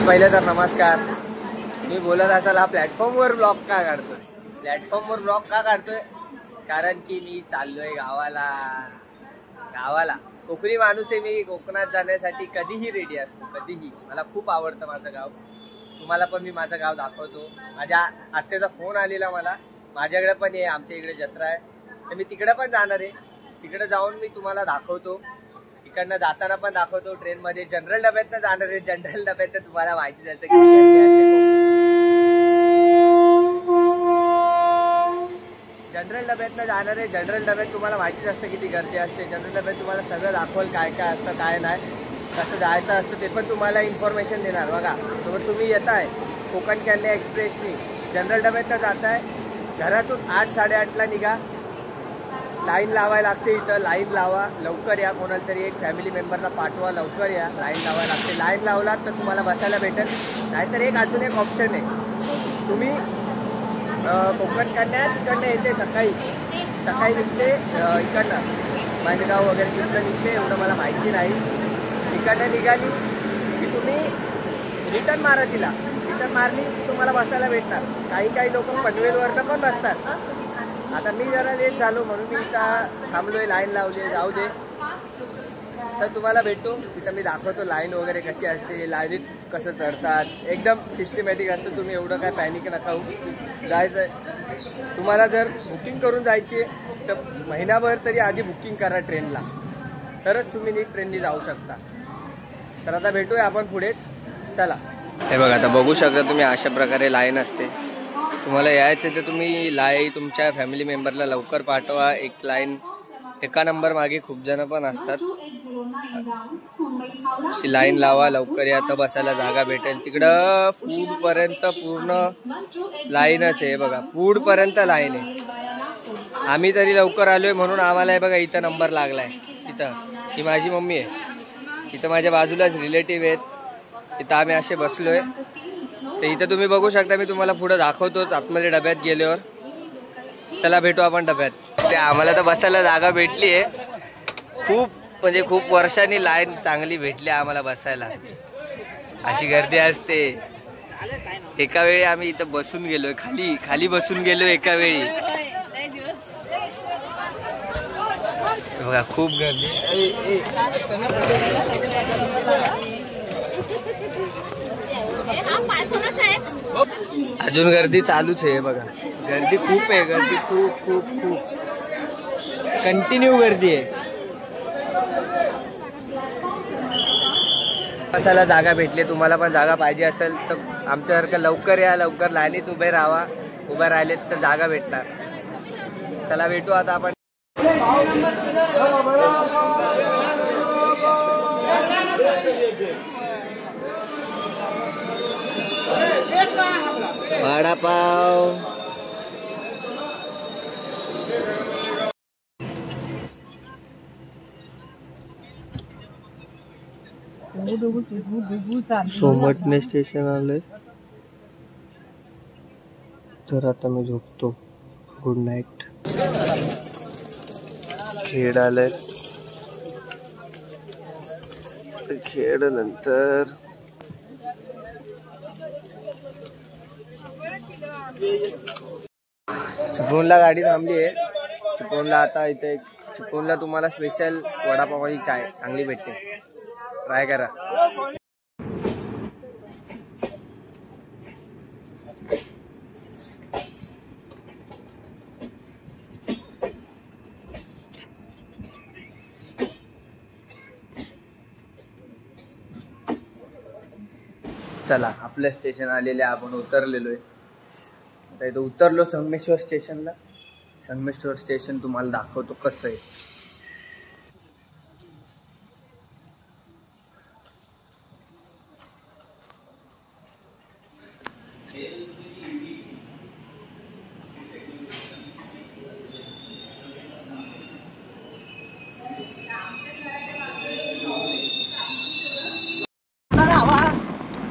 पहिले तर नमस्कार. मी बोलत असाल हा प्लॅटफॉर्मवर ब्लॉग का काढतोय? प्लॅटफॉर्मवर ब्लॉग का काढतोय? कारण की मी चाललोय गावाला. कोकणी माणूस आहे मी. कोकणात जाण्यासाठी कधीही रेडी असतो, कधीही. मला खूप आवडतं माझं गाव. तुम्हाला पण मी माझं गाव दाखवतो. माझ्या आत्याचा फोन आलेला मला, माझ्याकडे पण आहे, आमच्या इकडे जत्रा आहे, तर मी तिकडे पण जाणार आहे. तिकडे जाऊन मी तुम्हाला दाखवतो. इकडनं जाताना पण दाखवतो. ट्रेनमध्ये जनरल डब्यातनं जाणार आहे. जनरल डब्यात तुम्हाला माहिती झालं की जनरल डब्यातनं जाणार आहे. जनरल डब्यात तुम्हाला माहितीच असतं किती गर्दी असते. जनरल डब्यात तुम्हाला सगळं दाखवल, काय काय असतं काय नाही, कसं जायचं असतं ते पण तुम्हाला इन्फॉर्मेशन देणार. बघा, तर तुम्ही येताय कोकण कन्या एक्सप्रेसनी, जनरल डब्यातनं जाताय, घरातून 8-8:30ला निघा. लाईन लावायला लागते. इथं लाईन लावा, लवकर या. कोणाला तरी एक फॅमिली मेंबरला पाठवा, लवकर या. लाईन लावायला लागते. लाईन लावलात तर तुम्हाला बसायला भेटेल. नाहीतर अजून एक ऑप्शन आहे, तुम्ही कोकण कन्या तिकडनं येते, सकाळी निघते इकडनं माणगाव वगैरे तिकडं निघते, एवढं मला माहिती नाही. इकडनं निघाली की तुम्ही रिटर्न मारा तिला. रिटर्न मारली की तुम्हाला बसायला भेटणार. काही लोक पनवेलवरनं पण बसतात. आता मी जरा लेट झालो म्हणून मी इथं थांबलोय, लाईन लावली. जाऊ दे, तर तुम्हाला भेटतो तिथं. मी दाखवतो लाईन वगैरे कशी असते, लाईनीत कसं चढतात, एकदम सिस्टमॅटिक असतं. तुम्ही एवढं काय पॅनिक नका होऊ. जायचं आहे तुम्हाला, जर बुकिंग करून जायची तर महिनाभर तरी आधी बुकिंग करा ट्रेनला, तरच तुम्ही नीट ट्रेननी जाऊ शकता. तर आता भेटूया आपण पुढेच. चला. हे बघा, आता बघू शकता तुम्ही, अशा प्रकारे लाईन असते. तुम्हाला यायचं तर तुम्ही तुमच्या फॅमिली मेंबरला लवकर पाठवा. एक लाईन एका नंबर मागे खूप जण पण असतात. अशी लाईन लावा, लवकर या, तर बसायला जागा भेटेल. तिकडं फूड पर्यंत पूर्ण लाईनच आहे. बघा, फूड पर्यंत लाईन आहे. आम्ही तरी लवकर आलोय म्हणून आम्हाला हे बघा इथं नंबर लागलाय. इथं ही माझी मम्मी आहे, इथं माझ्या बाजूलाच रिलेटिव्ह आहेत. इथं आम्ही असे बसलोय. तर इथं तुम्ही बघू शकता. मी तुम्हाला पुढे दाखवतोच आतमध्ये डब्यात गेल्यावर. चला भेटू आपण डब्यात. ते आम्हाला तर बसायला जागा भेटली आहे. खूप वर्षांनी लाईन चांगली भेटली आम्हाला बसायला. अशी गर्दी असते. एका वेळी आम्ही इथं बसून गेलोय, खाली बसून गेलो एका वेळी. बघा, खूप गर्दी. अजून गर्दी चालूच आहे. बघा, गर्दी खूप आहे. गर्दी खूप कंटिन्यू गर्दी आहे. बसायला जागा भेटली. तुम्हाला पण जागा पाहिजे असेल तर आमच्यासारखं लवकर या, लवकर लाईनीत उभे राहिलेत तर जागा भेटणार. चला भेटू आता आपण. वडापाव. सोमटणे स्टेशन आलंय, तर आता मी झोपतो. Good night. खेड आलंय, खेड नंतर चिपळूणला गाडी थांबली आहे. चिपळूणला आता इथे चिपळूणला तुम्हाला स्पेशल वडापावची चाय चांगली भेटते, ट्राय करा. चला, आपलं स्टेशन आलेले, आपण उतरलेलो आहे. आता इथं उतरलो संगमेश्वर स्टेशनला. संगमेश्वर स्टेशन तुम्हाला दाखवतो कसं आहे.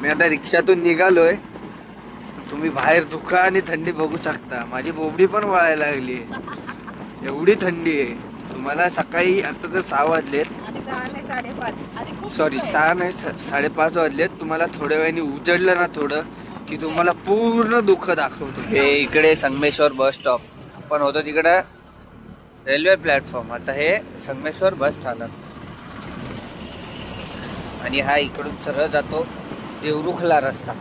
मी आता रिक्षातून निघालोय. तुम्ही बाहेर धुका आणि थंडी बघू शकता. माझी बोबडी पण वळायला लागली, एवढी थंडी आहे. मला सकाळी आता तर 6 वाजलेत, सॉरी 6 नाही 5:30 वाजलेत. तुम्हाला थोड्या वेळाने उजडलं ना थोडं की तुम्हाला पूर्ण दुःख दाखवतो. हे इकडे संगमेश्वर बस स्टॉप, आपण होतो तिकडं रेल्वे प्लॅटफॉर्म. आता हे संगमेश्वर बस स्थानक आणि हा इकडून सरळ जातो देवरुखला रस्ता.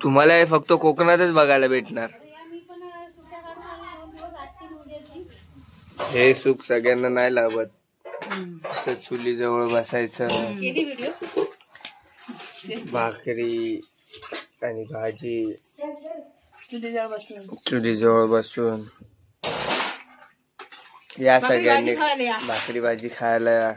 तुम्हाला हे फक्त कोकणातच बघायला भेटणार. हे सुख सगळ्यांना नाही लाभत. चुली जवळ बसायचं, भाकरी आणि भाजी चुली जवळ बसून या सगळ्यांनी भाकरी भाजी खायला.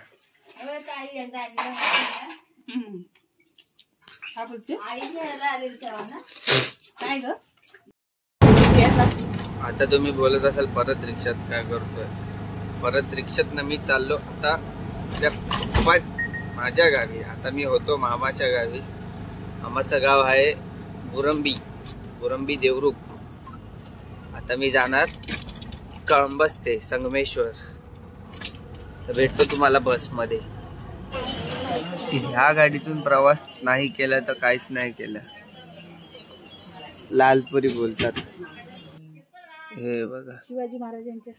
आता तुम्ही बोलत असाल परत रिक्षात काय करतोय. परत रिक्षात ना मी चाललो आता माझ्या गावी. आता मी होतो मामाच्या गावी. मामाचं गाव आहे बुरंबी देवरुख. आता मी जाणार कळंबस ते संगमेश्वर. तर भेटतो तुम्हाला बसमध्ये. ह्या गाडीतून प्रवास नाही केला तर काहीच नाही केलं. लालपुरी बोलतात. हे बघा शिवाजी महाराजांचं.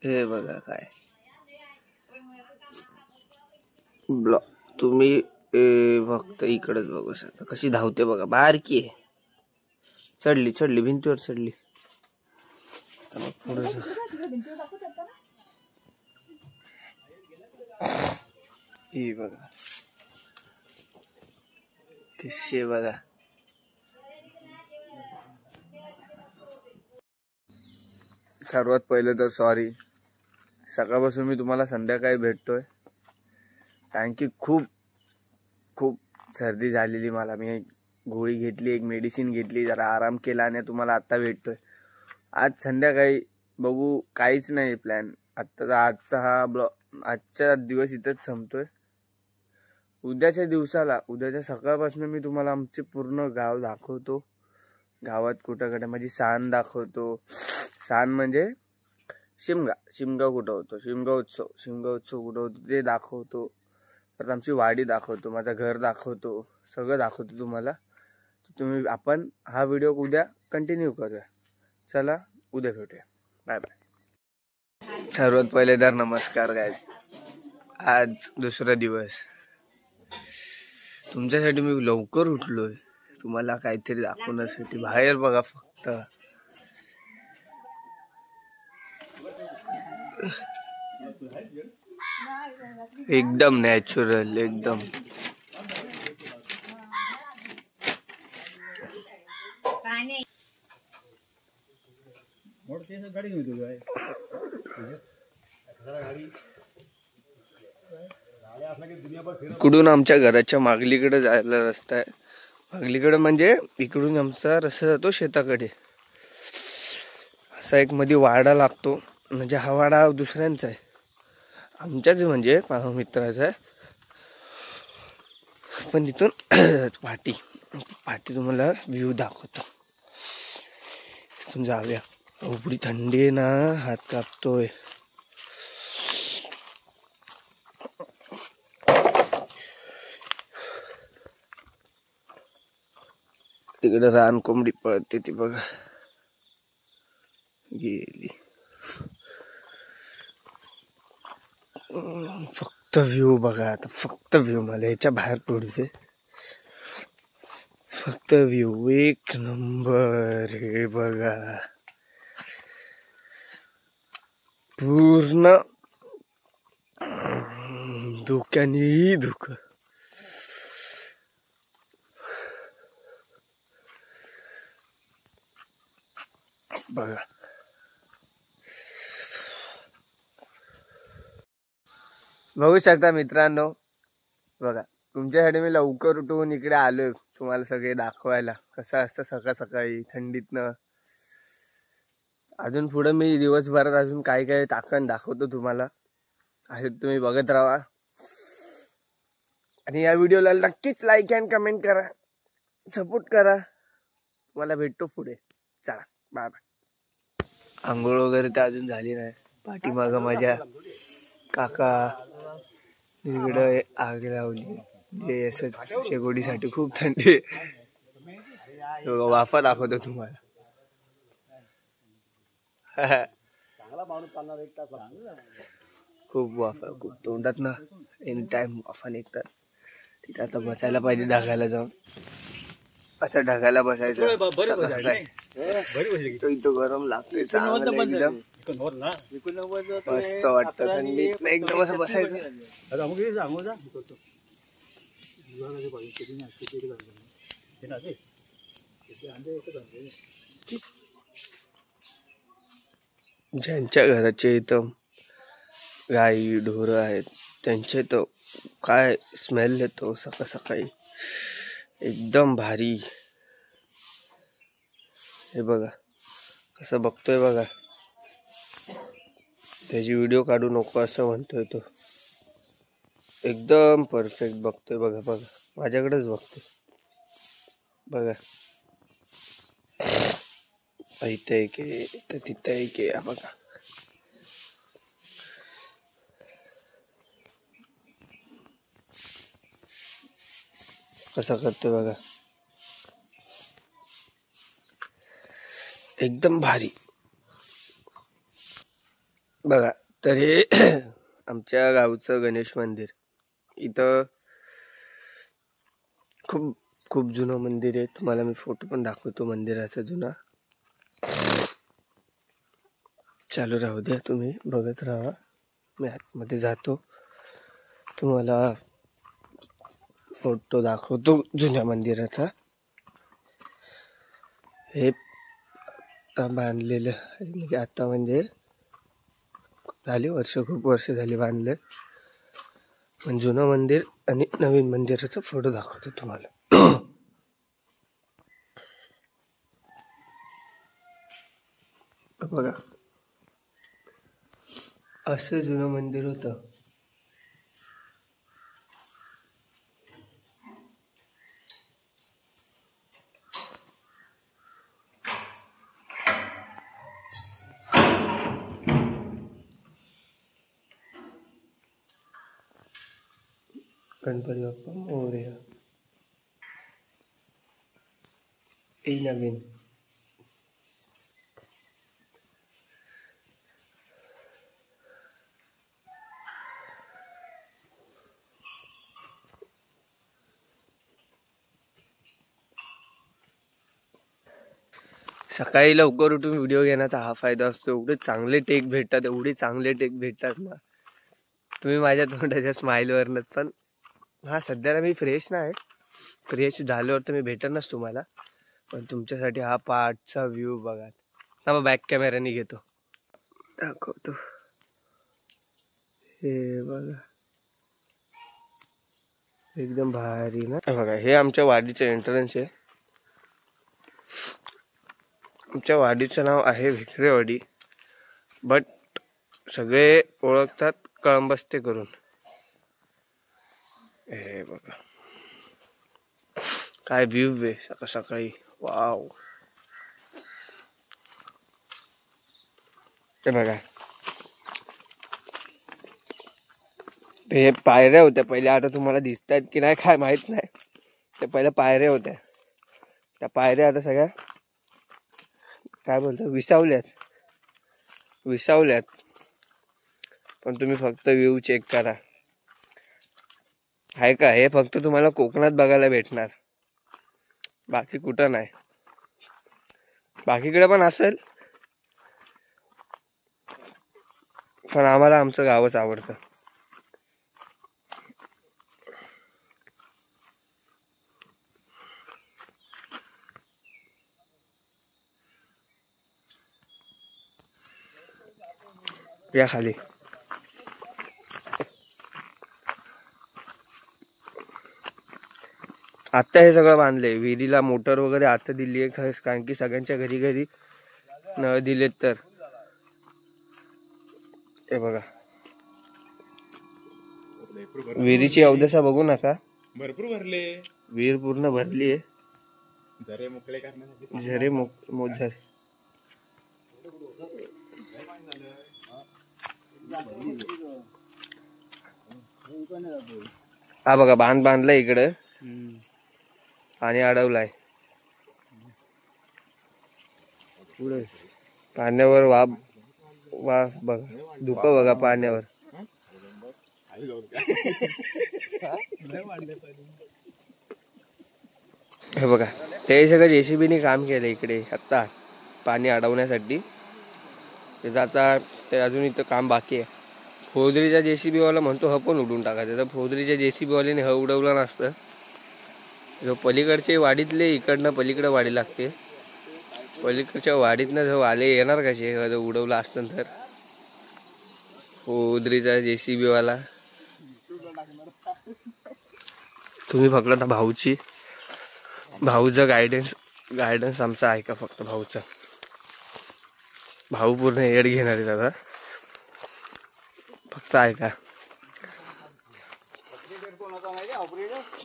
हे बघा काय ब्लॉक. तुम्ही फक्त इकडेच बघू शकता कशी धावते बघा. बारकी आहे. चढली भिंतीवर चढली. पुढे ही बघा कशी बघा. सर्वात पहिले तर सॉरी, सकाळपासून मी तुम्हाला संध्याकाळी भेटतोय कारण की खूप सर्दी झालेली मला. मी एक गोळी घेतली, एक मेडिसिन घेतली, जरा आराम केला आणि तुम्हाला आता भेटतोय. आज संध्याकाळी बघू, काहीच नाही प्लॅन. आजचा दिवस इथंच संपतोय. उद्याच्या सकाळपासून मी तुम्हाला आमचे पूर्ण गाव दाखवतो. गावात कुठं म्हणजे सान दाखवतो. सान म्हणजे शिमगा कुठं होतो, शिमगा उत्सव कुठं होतो ते दाखवतो. परत आमची वाडी दाखवतो, माझं घर दाखवतो, सगळं दाखवतो तुम्हाला. तुम्ही आपण हा व्हिडिओ उद्या कंटिन्यू करूया. चला उद्या भेटूया. Bye bye. सर्वात पहिले तर नमस्कार गाईज. आज दुसरा दिवस. तुमच्यासाठी मी लवकर उठलोय, तुम्हाला काहीतरी दाखवण्यासाठी. बाहेर बघा फक्त एकदम नॅचरल, एकदम इकडून आमच्या घराच्या मागलीकडे जायला रस्ता आहे. मागलीकडे म्हणजे इकडून आमचा रस्ता जातो शेताकडे. असा एक मध्ये वाडा लागतो. म्हणजे हा वाडा दुसऱ्यांचा आहे, आमच्याच म्हणजे मित्राचा आहे. पण इथून पाठी तुम्हाला व्ह्यू दाखवतो. इथून जाऊया. एवढी थंडी आहे ना, हात कापतोय. तिकडे रान कोंबडी पळते ती बघा, गेली. फक्त व्ह्यू बघा आता, फक्त व्ह्यू. मला याच्या बाहेर पडते. फक्त व्ह्यू एक नंबर. हे बघा पूर्ण धुक्याने धुकं. बघा बघू शकता मित्रांनो. बघा तुमच्यासाठी मी लवकर उठून इकडे आलोय तुम्हाला सगळे दाखवायला कसं असतं सकाळ सकाळी थंडीतनं. अजून पुढे मी दिवसभरात अजून काय काय टाकन दाखवतो तुम्हाला. असे तुम्ही बघत राहा आणि या व्हिडिओला नक्कीच लाईक अँड कमेंट करा, सपोर्ट करा. तुम्हाला भेटतो पुढे. चला बाय बाय. आंघोळ वगैरे तर अजून झाली नाही. पाठीमाग माझ्या काका इकडे आग लावली. जे असं शेगोडीसाठी खूप थंडी. वाफा दाखवतो तुम्हाला. खूप वाफा, खूप तोंडात ना एनी टाइम वाफा निघतात. तिथे आता बसायला पाहिजे ढगायला जाऊन. अच्छा ढगायला बसायचं. तो इथं गरम लागतोय चांगलं एकदम. मस्त वाटतं थंडीत एकदम असं बसायचं. ज्यांच्या घराचे इथं गाई ढोरं आहेत त्यांचे तो काय स्मेल येतो सकाळ सकाळी, एकदम भारी. हे बघा कसं बघतोय बघा. त्याची व्हिडिओ काढू नको असं म्हणतोय तो. एकदम परफेक्ट बघतोय बघा. बघा माझ्याकडेच बघतोय बघा. इथे एक आहे तिथे एक आहे बघा. कसं करतोय बघा, एकदम भारी बघा. तर हे आमच्या गावचं गणेश मंदिर. इथं खूप खूप जुनं मंदिर आहे. तुम्हाला मी फोटो पण दाखवतो मंदिराचा जुना. चालू राहू द्या, तुम्ही बघत राहा. मी आतमध्ये जातो, तुम्हाला फोटो दाखवतो जुन्या मंदिराचा. हे आता बांधलेलं म्हणजे आता म्हणजे झाली वर्ष, खूप वर्ष झाली बांधलं. पण जुनं मंदिर आणि नवीन मंदिराचा फोटो दाखवतो तुम्हाला. बघा असं जुनं मंदिर होतं. गणपती बाप्पा मोरया. हे नवीन. सकाळी लवकर उठून व्हिडिओ घेण्याचा हा फायदा असतो. एवढे चांगले टेक भेटतात, एवढे चांगले टेक भेटतात ना. तुम्ही माझ्या तोंडाच्या स्माईलवरनं. पण हा सध्याला मी फ्रेश नाही. फ्रेश झाल्यावर तर मी भेटणारच तुम्हाला. पण तुमच्यासाठी हा पाठचा व्ह्यू बघा. हा बॅक कॅमेराने घेतो, दाखवतो. हे बघा एकदम भारी ना. बघा हे आमच्या वाडीचं एंट्रन्स आहे. आमच्या वाडीचं नाव आहे विक्रेवाडी, बट सगळे ओळखतात कळंबस्ते करून. हे बघा काय व्ह्यू आहे सकाळ सकाळी. वाव. हे बघा हे पायऱ्या होत्या पहिले, आता तुम्हाला दिसत आहेत की नाही काय माहित नाही. ते पहिल्या पायऱ्या होत्या, त्या पायऱ्या आता सगळ्या काय बोलतो विसावल्यात. पण तुम्ही फक्त व्ह्यू चेक करा. आहे का हे फक्त तुम्हाला कोकणात बघायला भेटणार, बाकी कुठं नाही. बाकीकडे पण असेल, पण आम्हाला आमचं गावच आवडतं. या खाली आता हे सगळं बांधलंय. विहिरीला मोटर वगैरे आता दिली आहे, कारण की सगळ्यांच्या घरी घरी नळ दिलेत. तर हे बघा विहिरीची अवदशा बघू नका, भरपूर भरले, विहीर पूर्ण भरली आहे. झरे मोकळे करण्यासाठी झरे झरे हा बघा बांध बांधलाय इकडे आणि अडवलाय पाण्यावर. वाफ बघा, धुक बघा पाण्यावर. हे बघा ते सगळं जेसीबीने काम केलं इकडे आता पाणी अडवण्यासाठी. ते आता ते अजून इथं काम बाकी आहे. फोदरीच्या जेसीबी वाला म्हणतो ह पण उडून टाकायचं, तर फोदरीच्या जेसीबी वाल्याने ह उडवलं नसतं. जो पलीकडचे वाडीतले इकडनं पलीकडे वाडी लागते, पलीकडच्या वाडीतनं जो आले येणार कसे जर उडवलं असतं तर. फोदरीचा जेसीबी वाला. तुम्ही फक्त भाऊचं गायडन्स आमचा ऐका फक्त. भाऊ पूर्ण एड घेणार आहे दादा, फक्त ऐका.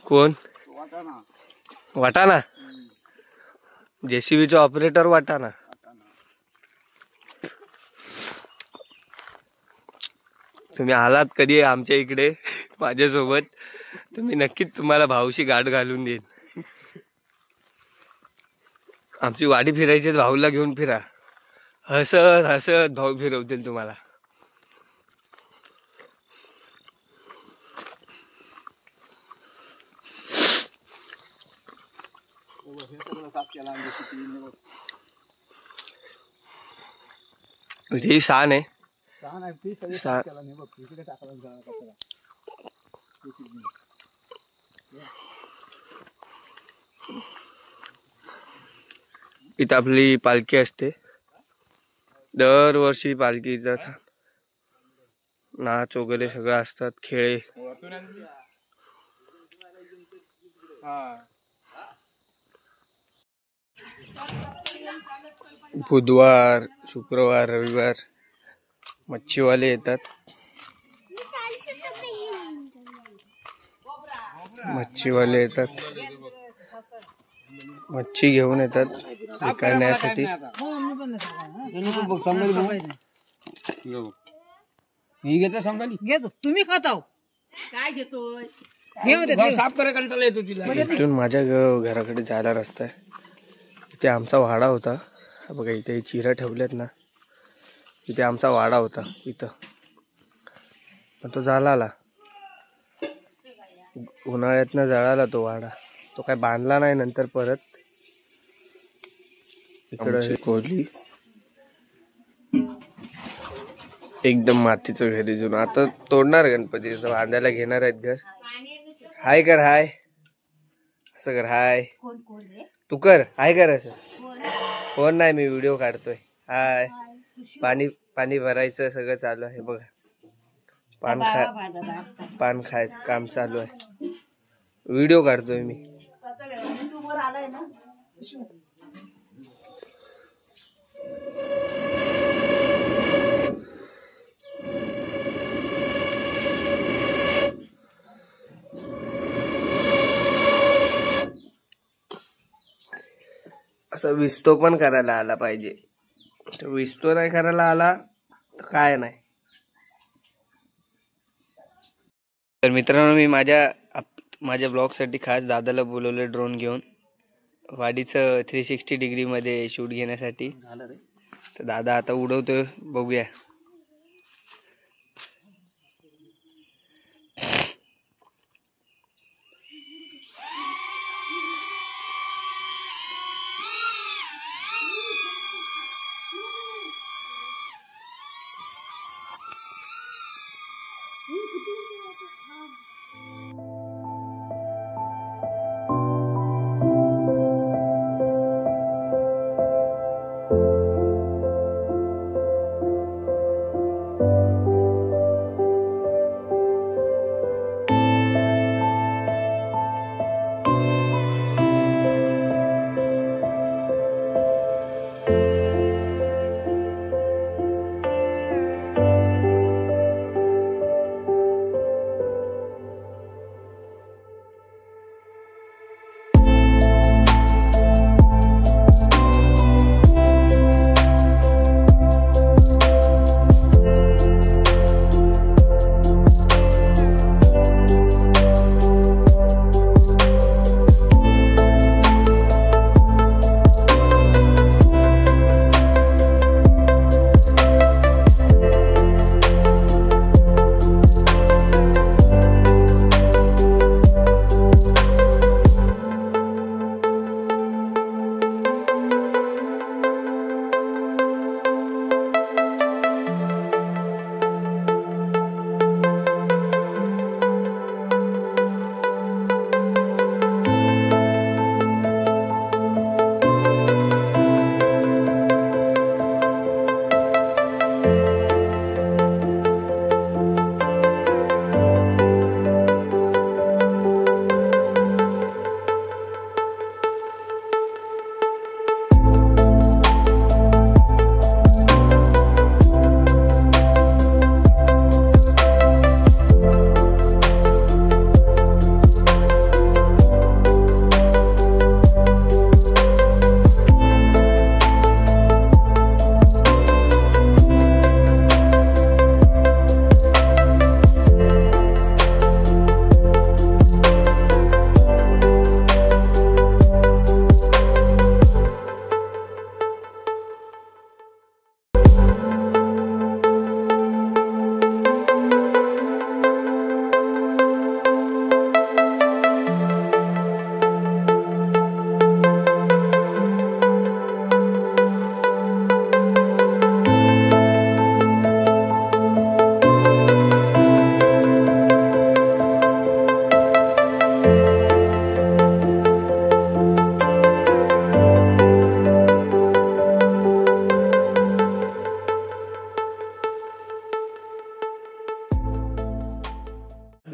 कोण? वाटाणा. जेसीबीचा ऑपरेटर वाटाणा. तुम्ही आलात कधी आमच्या इकडे माझ्यासोबत, तुम्ही नक्कीच तुम्हाला भाऊशी गाठ घालून देईन. आमची वाडी फिरायची, भाऊला घेऊन फिरा. हसत हसत भाऊ फिरवतील तुम्हाला. ही शान आहे. इथं आपली पालखी असते दरवर्षी. पालखीचा नाच वगैरे सगळं असतात, खेळ. बुधवार, शुक्रवार, रविवार मच्छीवाले येतात. मच्छी घेऊन येतात विकण्यासाठी. तुम्ही खाताव काय घेतोय? इथून माझ्या घराकडे जायला रस्ता आहे. इथे आमचा वाडा होता बघा. इथे चिरा ठेवल्यात ना, इथे आमचा वाडा होता इथं, पण तो जळाला. उन्हाळ्यातनं जळाला तो वाडा. तो काय बांधला नाही नंतर परत. इकडं कोरली एकदम मातीचं घर आहे जुनं. आता तोडणार गणपती, बांधायला घेणार आहेत घर. हाय कर, हाय असं कर. हाय तू कर, हाय कर असं. फोन नाही, मी व्हिडिओ काढतोय. हाय. पाणी भरायचं सगळं चालू आहे बघा. पान खायचं काम चालू आहे. व्हिडिओ काढतोय मी. असं विस्तो पण करायला आला पाहिजे. विस्तो नाही करायला आला तर काय नाही. तर मित्रांनो, मी माझ्या ब्लॉग साठी खास दादाला बोलवलं ड्रोन घेऊन वाडीचं 360 डिग्री मध्ये शूट घेण्यासाठी. तर दादा आता उडवतोय, बघूया.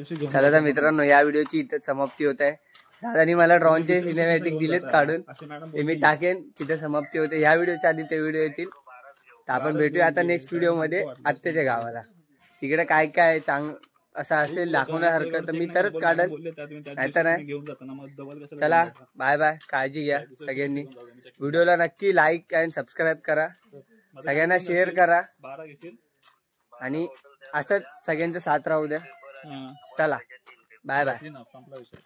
दिवशी घेऊन चला तर मित्रांनो, या व्हिडिओची इथे समाप्ती होत आहे. दादानी मला ड्रॉनचे सिनेमॅटिक दिलेत काढून, असे मॅडम ते मी टाकेन. तिथे समाप्ती होते. या व्हिडिओच्या आधी ते व्हिडिओ येतील. तर आपण भेटूया आता नेक्स्ट व्हिडिओ मध्ये आत्याच्या गावाला. तिकडे काय काय असं असेल दाखवण्यासारखं तर मी तरच काढेल, नाहीतर नाही. घेऊन जाताना मग डबल कसं चला बाय बाय, काळजी घ्या सगळ्यांनी. व्हिडिओला नक्की लाईक आणि सबस्क्राईब करा, सगळ्यांना शेअर करा 12 घेशील. आणि असंच सगळ्यांचा साथ राहू द्या. चला बाय बाय. संपला विषय.